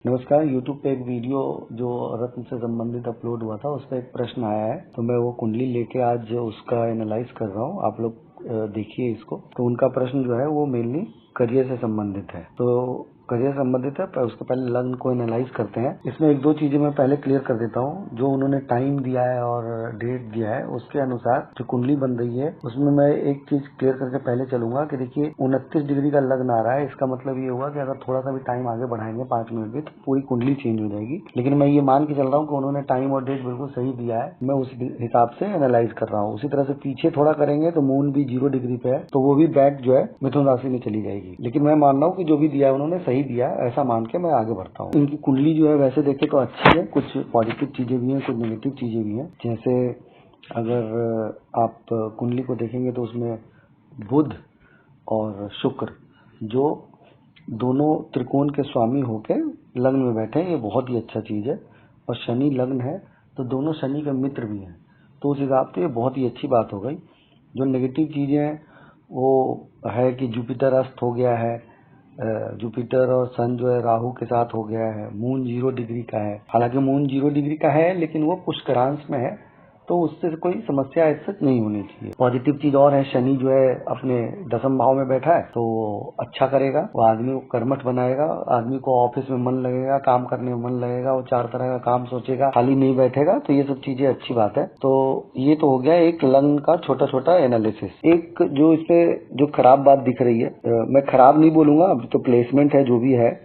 नमस्कार। YouTube पे एक वीडियो जो रत्न से संबंधित अपलोड हुआ था, उस पर एक प्रश्न आया है, तो मैं वो कुंडली लेके आज उसका एनालाइज कर रहा हूँ। आप लोग देखिए इसको। तो उनका प्रश्न जो है वो मेनली करियर से संबंधित है। तो करियर संबंधित है, पर उसके पहले लग्न को एनालाइज करते हैं। इसमें एक दो चीजें मैं पहले क्लियर कर देता हूँ। जो उन्होंने टाइम दिया है और डेट दिया है, उसके अनुसार जो कुंडली बन रही है उसमें मैं एक चीज क्लियर करके पहले चलूंगा कि देखिए 29 डिग्री का लग्न आ रहा है। इसका मतलब ये हुआ कि अगर थोड़ा सा भी टाइम आगे बढ़ाएंगे 5 मिनट भी, तो पूरी कुंडली चेंज हो जाएगी। लेकिन मैं ये मान के चल रहा हूँ कि उन्होंने टाइम और डेट बिल्कुल सही दिया है। मैं उस हिसाब से एनालाइज कर रहा हूँ। उसी तरह से पीछे थोड़ा करेंगे तो मून भी 0 डिग्री पे है, तो वो भी बैक जो है मिथुन राशि में चली जाएगी। लेकिन मैं मान रहा हूँ कि जो भी दिया है उन्होंने सही दिया है, ऐसा मान के मैं आगे बढ़ता हूँ। इनकी कुंडली जो है वैसे देखे तो अच्छी है। कुछ पॉजिटिव चीजें भी हैं, कुछ नेगेटिव चीजें भी हैं। जैसे अगर आप कुंडली को देखेंगे तो उसमें बुध और शुक्र जो दोनों त्रिकोण के स्वामी होके लग्न में बैठे हैं, ये बहुत ही अच्छा चीज है। और शनि लग्न है, तो दोनों शनि के मित्र भी हैं, तो उस हिसाब से ये बहुत ही अच्छी बात हो गई। जो नेगेटिव चीजें हैं वो है कि जुपिटर अस्त हो गया है। जुपिटर और सन जो है राहु के साथ हो गया है। मून 0 डिग्री का है। हालांकि मून 0 डिग्री का है, लेकिन वो पुष्करांश में है, तो उससे कोई समस्या ऐसा नहीं होनी चाहिए। पॉजिटिव चीज और है, शनि जो है अपने 10वें भाव में बैठा है, तो अच्छा करेगा। वो आदमी को कर्मठ बनाएगा, आदमी को ऑफिस में मन लगेगा, काम करने में मन लगेगा, वो 4 तरह का काम सोचेगा, खाली नहीं बैठेगा। तो ये सब चीजें अच्छी बात है। तो ये तो हो गया एक लग्न का छोटा छोटा एनालिसिस। एक जो इसपे जो खराब बात दिख रही है, मैं खराब नहीं बोलूंगा, अब तो प्लेसमेंट है जो भी है,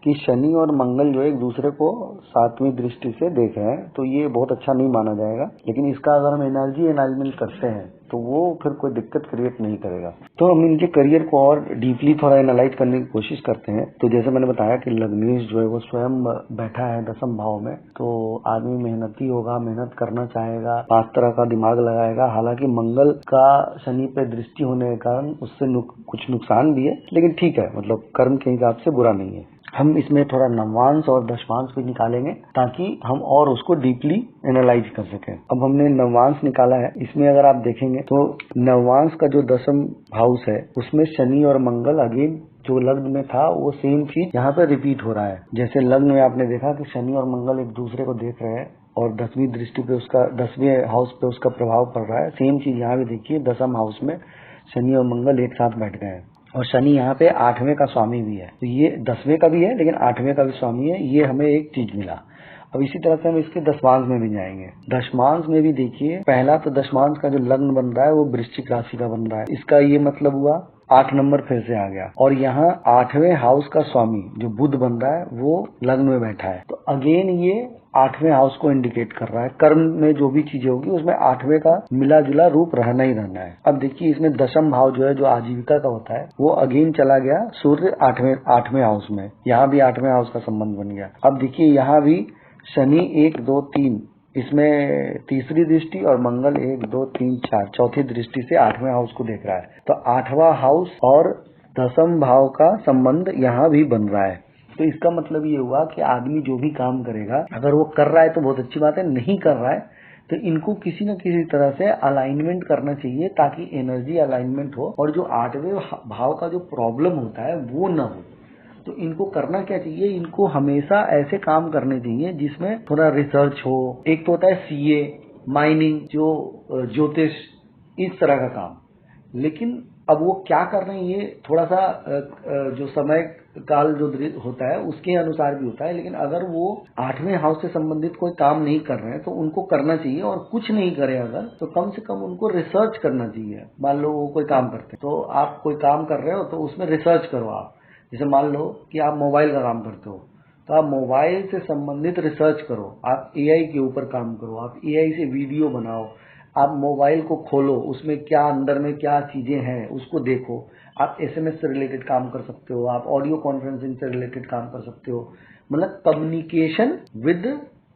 कि शनि और मंगल जो एक दूसरे को 7वीं दृष्टि से देख रहे हैं, तो ये बहुत अच्छा नहीं माना जाएगा। लेकिन इसका अगर हम एनर्जी अलाइनमेंट करते हैं तो वो फिर कोई दिक्कत क्रिएट नहीं करेगा। तो हम इनके करियर को और डीपली थोड़ा एनालाइज करने की कोशिश करते हैं। तो जैसे मैंने बताया कि लग्नेश जो है वो स्वयं बैठा है 10वें भाव में, तो आदमी मेहनती होगा, मेहनत करना चाहेगा, 5 तरह का दिमाग लगाएगा। हालांकि मंगल का शनि पे दृष्टि होने के कारण उससे कुछ नुकसान भी है, लेकिन ठीक है, मतलब कर्म के हिसाब से बुरा नहीं है। हम इसमें थोड़ा नवांश और दशमांश भी निकालेंगे ताकि हम और उसको डीपली एनालाइज कर सकें। अब हमने नवांश निकाला है। इसमें अगर आप देखेंगे तो नवांश का जो 10वां हाउस है उसमें शनि और मंगल अगेन जो लग्न में था वो सेम चीज यहाँ पे रिपीट हो रहा है। जैसे लग्न में आपने देखा कि शनि और मंगल एक दूसरे को देख रहे हैं और 10वीं दृष्टि पे उसका 10वें हाउस पे उसका प्रभाव पड़ रहा है। सेम चीज यहाँ भी देखिए, 10वें हाउस में शनि और मंगल एक साथ बैठ गए हैं और शनि यहाँ पे 8वें का स्वामी भी है। तो ये 10वें का भी है लेकिन 8वें का भी स्वामी है। ये हमें एक चीज मिला। अब इसी तरह से हम इसके दशमांश में भी जाएंगे। दशमांश में भी देखिए, पहला तो दशमांश का जो लग्न बन रहा है वो वृश्चिक राशि का बन रहा है। इसका ये मतलब हुआ 8 नंबर फिर से आ गया और यहाँ 8वें हाउस का स्वामी जो बुध बन रहा है वो लग्न में बैठा है। तो अगेन ये 8वें हाउस को इंडिकेट कर रहा है। कर्म में जो भी चीजें होगी उसमें 8वें का मिला जुला रूप रहना ही रहना है। अब देखिए इसमें 10वां भाव जो है जो आजीविका का होता है वो अगेन चला गया सूर्य 8वें हाउस में। यहाँ भी 8वें हाउस का संबंध बन गया। अब देखिए यहाँ भी शनि 1 2 3 इसमें तीसरी दृष्टि और मंगल 1 2 3 4 चौथी दृष्टि से 8वें हाउस को देख रहा है। तो 8वां हाउस और 10वां भाव का संबंध यहाँ भी बन रहा है। तो इसका मतलब ये हुआ कि आदमी जो भी काम करेगा, अगर वो कर रहा है तो बहुत अच्छी बात है, नहीं कर रहा है तो इनको किसी न किसी तरह से अलाइनमेंट करना चाहिए ताकि एनर्जी अलाइनमेंट हो और जो 8वें भाव का जो प्रॉब्लम होता है वो न हो। तो इनको करना क्या चाहिए, इनको हमेशा ऐसे काम करने चाहिए जिसमें थोड़ा रिसर्च हो। एक तो होता है सीए, माइनिंग, जो ज्योतिष, इस तरह का काम। लेकिन अब वो क्या कर रहे हैं ये थोड़ा सा जो समय काल जो होता है उसके अनुसार भी होता है। लेकिन अगर वो 8वें हाउस से संबंधित कोई काम नहीं कर रहे हैं तो उनको करना चाहिए। और कुछ नहीं करे अगर तो कम से कम उनको रिसर्च करना चाहिए। मान लो वो कोई काम करते हैं तो आप कोई काम कर रहे हो तो उसमें रिसर्च करो आप। जैसे मान लो कि आप मोबाइल का काम करते हो तो आप मोबाइल से संबंधित रिसर्च करो। आप एआई के ऊपर काम करो, आप एआई से वीडियो बनाओ, आप मोबाइल को खोलो, उसमें क्या अंदर में क्या चीजें हैं उसको देखो। आप एसएमएस से रिलेटेड काम कर सकते हो, आप ऑडियो कॉन्फ्रेंसिंग से रिलेटेड काम कर सकते हो। मतलब communication with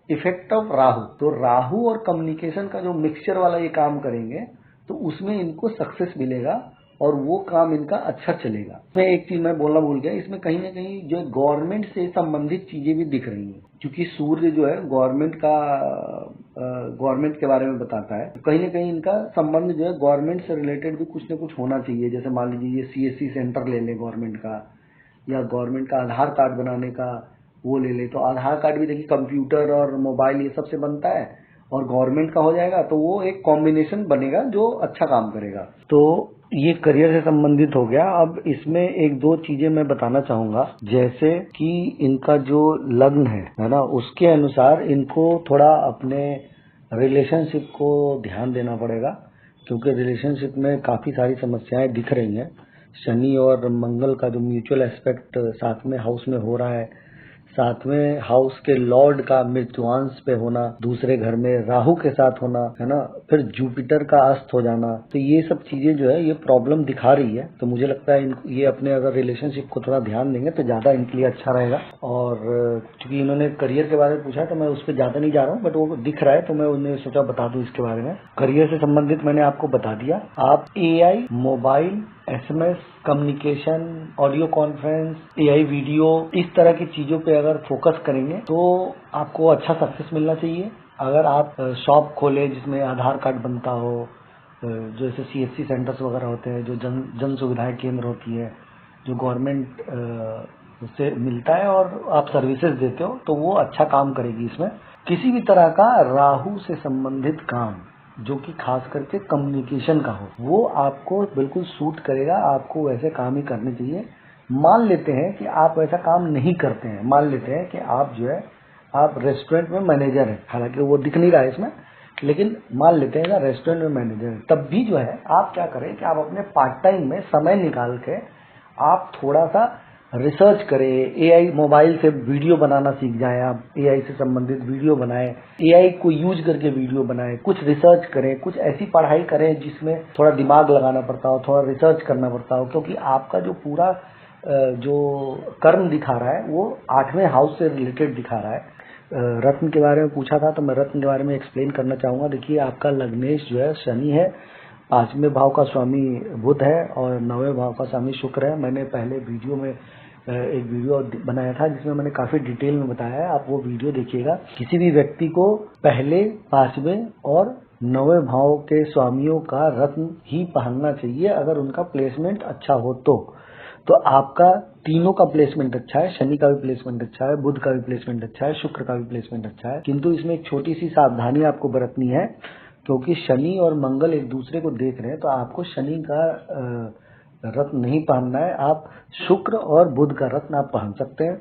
effect of Rahu. तो राहु और कम्युनिकेशन का जो मिक्सचर वाला ये काम करेंगे तो उसमें इनको सक्सेस मिलेगा और वो काम इनका अच्छा चलेगा। इसमें एक चीज मैं बोलना भूल गया, इसमें कहीं ना कहीं जो गवर्नमेंट से संबंधित चीजें भी दिख रही हैं, क्योंकि सूर्य जो है गवर्नमेंट के बारे में बताता है। तो कहीं ना कहीं इनका संबंध जो है गवर्नमेंट से रिलेटेड भी कुछ न कुछ होना चाहिए। जैसे मान लीजिए ये सीएससी सेंटर ले लें गवर्नमेंट का, या गवर्नमेंट का आधार कार्ड बनाने का वो ले ले। तो आधार कार्ड भी देखिए कंप्यूटर और मोबाइल ये सब से बनता है और गवर्नमेंट का हो जाएगा, तो वो एक कॉम्बिनेशन बनेगा जो अच्छा काम करेगा। तो ये करियर से संबंधित हो गया। अब इसमें एक दो चीजें मैं बताना चाहूंगा, जैसे कि इनका जो लग्न है ना, उसके अनुसार इनको थोड़ा अपने रिलेशनशिप को ध्यान देना पड़ेगा, क्योंकि रिलेशनशिप में काफी सारी समस्याएं दिख रही हैं। शनि और मंगल का जो म्यूचुअल एस्पेक्ट सातवें हाउस में हो रहा है, सातवें हाउस के लॉर्ड का मृत्युंश पे होना, दूसरे घर में राहु के साथ होना, है ना, फिर जुपिटर का अस्त हो जाना, तो ये सब चीजें जो है ये प्रॉब्लम दिखा रही है। तो मुझे लगता है ये अपने अगर रिलेशनशिप को थोड़ा ध्यान देंगे तो ज्यादा इनके लिए अच्छा रहेगा। और चूंकि इन्होंने करियर के बारे में पूछा तो मैं उस पर ज्यादा नहीं जा रहा हूँ, बट वो दिख रहा है तो मैं उन्हें सोचा बता दूं इसके बारे में। करियर से संबंधित मैंने आपको बता दिया। आप AI, mobile, SMS, communication, audio conference, AI video, इस तरह की चीजों पे अगर फोकस करेंगे तो आपको अच्छा सक्सेस मिलना चाहिए। अगर आप शॉप खोले जिसमें आधार कार्ड बनता हो, जैसे CSC सेंटर्स वगैरह होते हैं, जो जन सुविधाएं केंद्र होती है, जो गवर्नमेंट से मिलता है और आप सर्विसेज देते हो, तो वो अच्छा काम करेगी। इसमें किसी भी तरह का राहु से संबंधित काम जो कि खास करके कम्युनिकेशन का हो, वो आपको बिल्कुल सूट करेगा। आपको वैसे काम ही करने चाहिए। मान लेते हैं कि आप वैसा काम नहीं करते हैं, मान लेते हैं कि आप जो है आप रेस्टोरेंट में मैनेजर हैं, हालांकि वो दिख नहीं रहा है इसमें, लेकिन मान लेते हैं रेस्टोरेंट में मैनेजर है, तब भी जो है आप क्या करें कि आप अपने पार्ट टाइम में समय निकाल के आप थोड़ा सा रिसर्च करें। AI, मोबाइल से वीडियो बनाना सीख जाएं। आप AI से संबंधित वीडियो बनाएं, AI को यूज करके वीडियो बनाएं, कुछ रिसर्च करें, कुछ ऐसी पढ़ाई करें जिसमें थोड़ा दिमाग लगाना पड़ता हो, थोड़ा रिसर्च करना पड़ता हो, क्योंकि आपका जो पूरा जो कर्म दिखा रहा है वो 8वें हाउस से रिलेटेड दिखा रहा है। रत्न के बारे में पूछा था तो मैं रत्न के बारे में एक्सप्लेन करना चाहूंगा। देखिए, आपका लग्नेश जो है शनि है, 5वें भाव का स्वामी बुध है और 9वें भाव का स्वामी शुक्र है। मैंने पहले वीडियो में एक वीडियो बनाया था जिसमें मैंने काफी डिटेल में बताया है, आप वो वीडियो देखिएगा। किसी भी व्यक्ति को पहले 5वें और 9वें भाव के स्वामियों का रत्न ही पहनना चाहिए अगर उनका प्लेसमेंट अच्छा हो तो आपका तीनों का प्लेसमेंट अच्छा है, शनि का भी प्लेसमेंट अच्छा है, बुध का भी प्लेसमेंट अच्छा है, शुक्र का भी प्लेसमेंट अच्छा है। किंतु इसमें एक छोटी सी सावधानी आपको बरतनी है, क्योंकि शनि और मंगल एक दूसरे को देख रहे हैं, तो आपको शनि का रत्न नहीं पहनना है। आप शुक्र और बुध का रत्न आप पहन सकते हैं।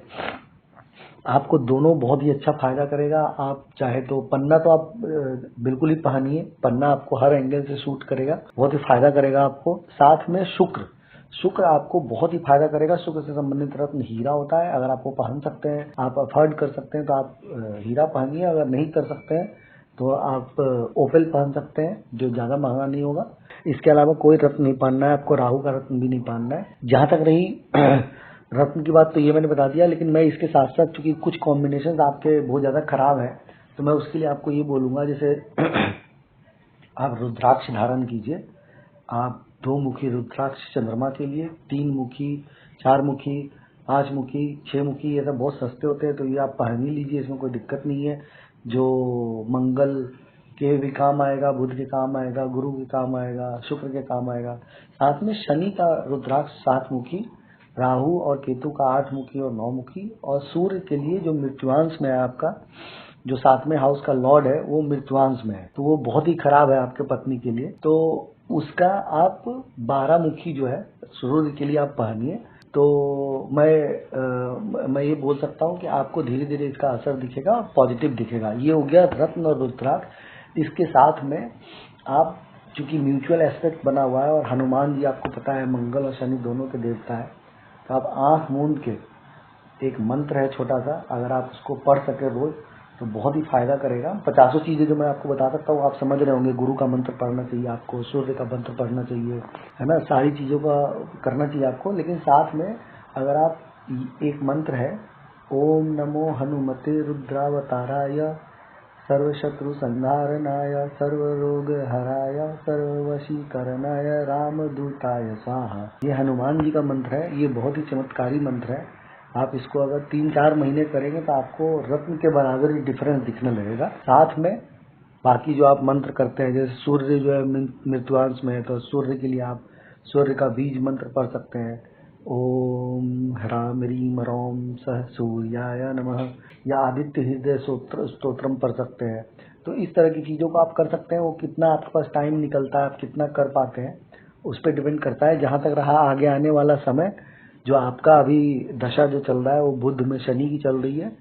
आपको दोनों बहुत ही अच्छा फायदा करेगा। आप चाहे तो पन्ना तो आप बिल्कुल ही पहनिए, पन्ना आपको हर एंगल से सूट करेगा, बहुत ही फायदा करेगा आपको। साथ में शुक्र आपको बहुत ही फायदा करेगा। शुक्र से संबंधित रत्न हीरा होता है, अगर आपको पहन सकते हैं, आप अफोर्ड कर सकते हैं तो आप हीरा पहनिए। अगर नहीं कर सकते हैं तो आप ओपेल पहन सकते हैं, जो ज्यादा महंगा नहीं होगा। इसके अलावा कोई रत्न नहीं पहनना है आपको, राहु का रत्न भी नहीं पहनना है। जहां तक रही रत्न की बात, तो ये मैंने बता दिया, लेकिन मैं इसके साथ साथ चूंकि कुछ कॉम्बिनेशन आपके बहुत ज्यादा खराब है, तो मैं उसके लिए आपको ये बोलूंगा, जैसे आप रुद्राक्ष धारण कीजिए। आप 2 मुखी रुद्राक्ष चंद्रमा के लिए, 3 मुखी, 4 मुखी, 5 मुखी, 6 मुखी, ये सब बहुत सस्ते होते हैं, तो ये आप पहन ही लीजिए, इसमें कोई दिक्कत नहीं है। जो मंगल के भी काम आएगा, बुध के काम आएगा, गुरु के काम आएगा, शुक्र के काम आएगा। साथ में शनि का रुद्राक्ष 7 मुखी, राहु और केतु का 8 मुखी और 9 मुखी, और सूर्य के लिए जो मृत्युंश में है आपका, जो 7वें हाउस का लॉर्ड है वो मृत्युंश में है, तो वो बहुत ही खराब है आपके पत्नी के लिए। तो उसका आप 12 मुखी जो है सूर्य के लिए आप पहनिए। तो मैं ये बोल सकता हूँ कि आपको धीरे धीरे इसका असर दिखेगा और पॉजिटिव दिखेगा। ये हो गया रत्न और रुद्राक्ष। इसके साथ में आप, चूंकि म्यूचुअल एस्पेक्ट बना हुआ है और हनुमान जी आपको पता है मंगल और शनि दोनों के देवता है, तो आप आंख मूंद के, एक मंत्र है छोटा सा, अगर आप उसको पढ़ सके रोज तो बहुत ही फायदा करेगा। 50 चीजें जो मैं आपको बता सकता हूँ आप समझ रहे होंगे। गुरु का मंत्र पढ़ना चाहिए आपको, सूर्य का मंत्र पढ़ना चाहिए, है ना, सारी चीजों का करना चाहिए आपको। लेकिन साथ में अगर आप, एक मंत्र है, ओम नमो हनुमते रुद्रावताराय सर्वशत्रु संहारणाय सर्वरोग हराय सर्ववशीकरणाय रामदूताय स्वाहा, ये हनुमान जी का मंत्र है। ये बहुत ही चमत्कारी मंत्र है। आप इसको अगर 3-4 महीने करेंगे तो आपको रत्न के बराबर ही डिफरेंस दिखने लगेगा। साथ में बाकी जो आप मंत्र करते हैं, जैसे सूर्य जो है मृत्युंश में है, तो सूर्य के लिए आप सूर्य का बीज मंत्र पढ़ सकते हैं। ओम ह्रां ह्रीं ह्रौं सः सूर्याय नमः, या आदित्य हृदय स्तोत्रम पढ़ सकते हैं। तो इस तरह की चीज़ों को आप कर सकते हैं। वो कितना आपके पास टाइम निकलता है, आप कितना कर पाते हैं, उस पर डिपेंड करता है। जहाँ तक रहा आगे आने वाला समय, जो आपका अभी दशा जो चल रहा है वो बुध में शनि की चल रही है,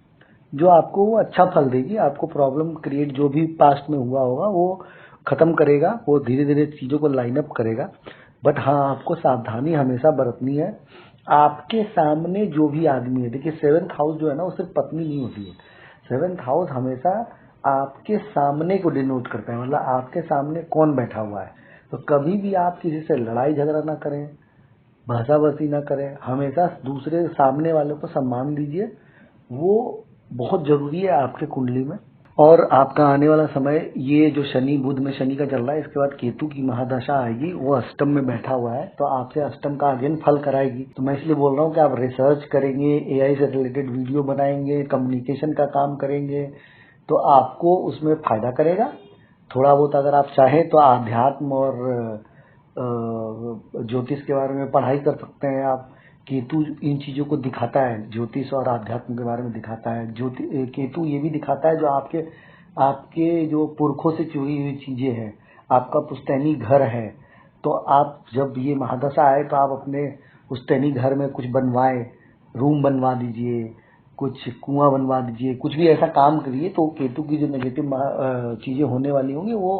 जो आपको वो अच्छा फल देगी। आपको प्रॉब्लम क्रिएट जो भी पास्ट में हुआ होगा वो खत्म करेगा, वो धीरे धीरे चीज़ों को लाइन अप करेगा। बट हाँ, आपको सावधानी हमेशा बरतनी है। आपके सामने जो भी आदमी है, देखिए 7th हाउस जो है ना, वो सिर्फ पत्नी नहीं होती है। 7th हाउस हमेशा आपके सामने को डिनोट करता है, मतलब आपके सामने कौन बैठा हुआ है। तो कभी भी आप किसी से लड़ाई झगड़ा ना करें, भाषाभाषी ना करें, हमेशा दूसरे सामने वाले को सम्मान दीजिए। वो बहुत जरूरी है आपके कुंडली में। और आपका आने वाला समय, ये जो शनि बुध में शनि का चल रहा है, इसके बाद केतु की महादशा आएगी, वो अष्टम में बैठा हुआ है, तो आपसे अष्टम का अगेन फल कराएगी। तो मैं इसलिए बोल रहा हूँ कि आप रिसर्च करेंगे, एआई से रिलेटेड वीडियो बनाएंगे, कम्युनिकेशन का काम करेंगे, तो आपको उसमें फायदा करेगा। थोड़ा बहुत अगर आप चाहें तो आध्यात्म और ज्योतिष के बारे में पढ़ाई कर सकते हैं आप। केतु इन चीजों को दिखाता है, ज्योतिष और आध्यात्म के बारे में दिखाता है। केतु ये भी दिखाता है जो आपके आपके जो पुरखों से जुड़ी हुई चीजें हैं, आपका पुश्तैनी घर है। तो आप जब ये महादशा आए तो आप अपने पुश्तैनी घर में कुछ बनवाए, रूम बनवा दीजिए, कुछ कुआं बनवा दीजिए, कुछ भी ऐसा काम करिए। तो केतु की जो नेगेटिव चीजें होने वाली होंगी वो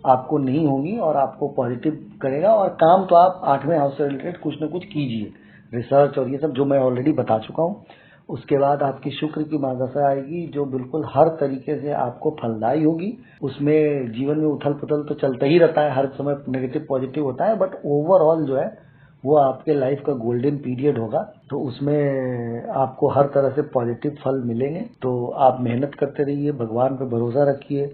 आपको नहीं होंगी और आपको पॉजिटिव करेगा। और काम तो आप 8वें हाउस से रिलेटेड कुछ न कुछ कीजिए, रिसर्च और ये सब जो मैं ऑलरेडी बता चुका हूँ। उसके बाद आपकी शुक्र की महादशा आएगी, जो बिल्कुल हर तरीके से आपको फलदायी होगी। उसमें जीवन में उथल पुथल तो चलता ही रहता है, हर समय नेगेटिव पॉजिटिव होता है, बट ओवरऑल जो है वो आपके लाइफ का गोल्डन पीरियड होगा। तो उसमें आपको हर तरह से पॉजिटिव फल मिलेंगे। तो आप मेहनत करते रहिए, भगवान पे भरोसा रखिए,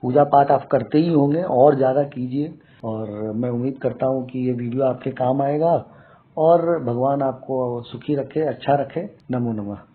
पूजा पाठ आप करते ही होंगे, और ज़्यादा कीजिए। और मैं उम्मीद करता हूँ कि ये वीडियो आपके काम आएगा, और भगवान आपको सुखी रखे, अच्छा रखे। नमो नमः।